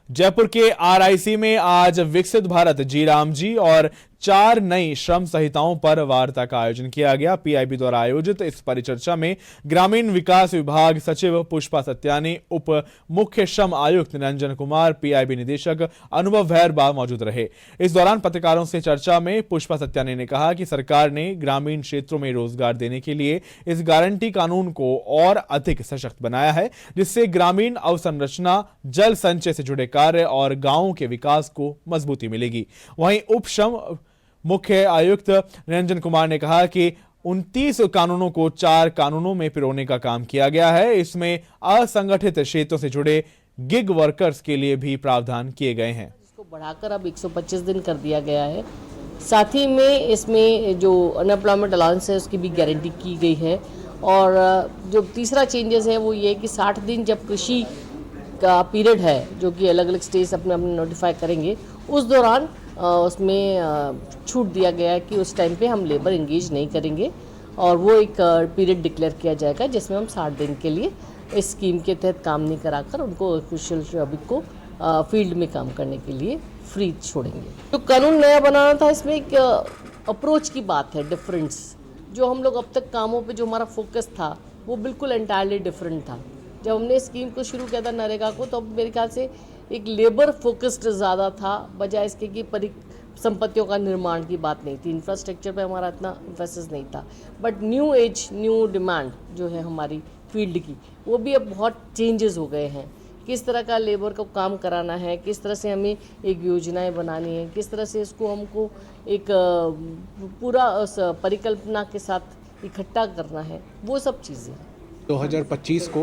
जयपुर के आरआईसी में आज विकसित भारत जी राम जी और 4 नई श्रम संहिताओं पर वार्ता का आयोजन किया गया। पीआईबी द्वारा आयोजित इस परिचर्चा में ग्रामीण विकास विभाग सचिव पुष्पा सत्यानी, उप मुख्य श्रम आयुक्त निरंजन कुमार, पीआईबी निदेशक अनुभव भैरबा मौजूद रहे। इस दौरान पत्रकारों से चर्चा में पुष्पा सत्यानी ने कहा कि सरकार ने ग्रामीण क्षेत्रों में रोजगार देने के लिए इस गारंटी कानून को और अधिक सशक्त बनाया है, जिससे ग्रामीण अवसंरचना, जल संचय से जुड़े कार्य और गांवों के विकास को मजबूती मिलेगी। वहीं उप श्रम मुख्य आयुक्त निरंजन कुमार ने कहा कि 29 कानूनों को 4 कानूनों में पिरोने का काम किया गया है। इसमें असंगठित क्षेत्रों से जुड़े गिग वर्कर्स के लिए भी प्रावधान किए गए हैं। इसको बढ़ाकर अब 125 दिन कर दिया गया है। साथ ही में इसमें जो अनएम्प्लॉयमेंट अलाउंस है उसकी भी गारंटी की गई है। और जो तीसरा चेंजेस है वो ये कि 60 दिन जब कृषि का पीरियड है, जो कि अलग अलग स्टेट्स अपने अपने नोटिफाई करेंगे, उस दौरान उसमें छूट दिया गया है कि उस टाइम पे हम लेबर इंगेज नहीं करेंगे और वो एक पीरियड डिक्लेयर किया जाएगा जिसमें हम 60 दिन के लिए इस स्कीम के तहत काम नहीं कराकर उनको ऑफिशियल श्रमिक को फील्ड में काम करने के लिए फ्री छोड़ेंगे। तो कानून नया बनाना था, इसमें एक अप्रोच की बात है, डिफरेंस। जो हम लोग अब तक कामों पे जो हमारा फोकस था वो बिल्कुल एंटायरली डिफरेंट था। जब हमने स्कीम को शुरू किया था नरेगा को, तो मेरे ख्याल से एक लेबर फोकस्ड ज़्यादा था, बजाय इसके कि परिसंपत्तियों का निर्माण की बात नहीं थी। इंफ्रास्ट्रक्चर पे हमारा इतना एम्फेसिस नहीं था। But new age, new demand जो है हमारी फील्ड की, वो भी अब बहुत चेंजेस हो गए हैं। किस तरह का लेबर को काम कराना है, किस तरह से हमें एक योजनाएं बनानी है, किस तरह से इसको हमको एक पूरा परिकल्पना के साथ इकट्ठा करना है, वो सब चीज़ें हैं। 2025 को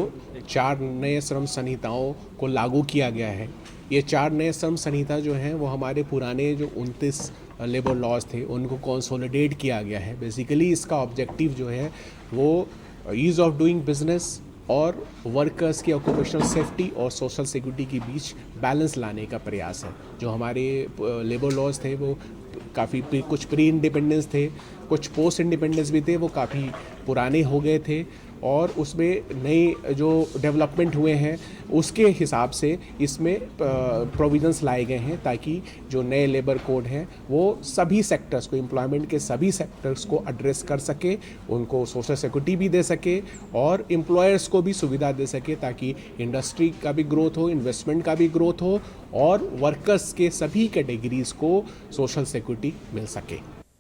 4 नए श्रम संहिताओं को लागू किया गया है। ये 4 नए श्रम संहिता जो हैं वो हमारे पुराने जो 29 लेबर लॉज थे उनको कंसोलिडेट किया गया है। बेसिकली इसका ऑब्जेक्टिव जो है वो ईज़ ऑफ डूइंग बिजनेस और वर्कर्स की ऑक्यूपेशनल सेफ्टी और सोशल सिक्योरिटी के बीच बैलेंस लाने का प्रयास है। जो हमारे लेबर लॉज थे वो काफ़ी कुछ प्री इंडिपेंडेंस थे, कुछ पोस्ट इंडिपेंडेंस भी थे, वो काफ़ी पुराने हो गए थे और उसमें नए जो डेवलपमेंट हुए हैं उसके हिसाब से इसमें प्रोविजंस लाए गए हैं ताकि जो नए लेबर कोड हैं वो सभी सेक्टर्स को, एम्प्लॉयमेंट के सभी सेक्टर्स को एड्रेस कर सके, उनको सोशल सिक्योरिटी भी दे सके और एम्प्लॉयर्स को भी सुविधा दे सके ताकि इंडस्ट्री का भी ग्रोथ हो, इन्वेस्टमेंट का भी ग्रोथ हो और वर्कर्स के सभी कैटेगरीज़ को सोशल सिक्योरिटी मिल सके।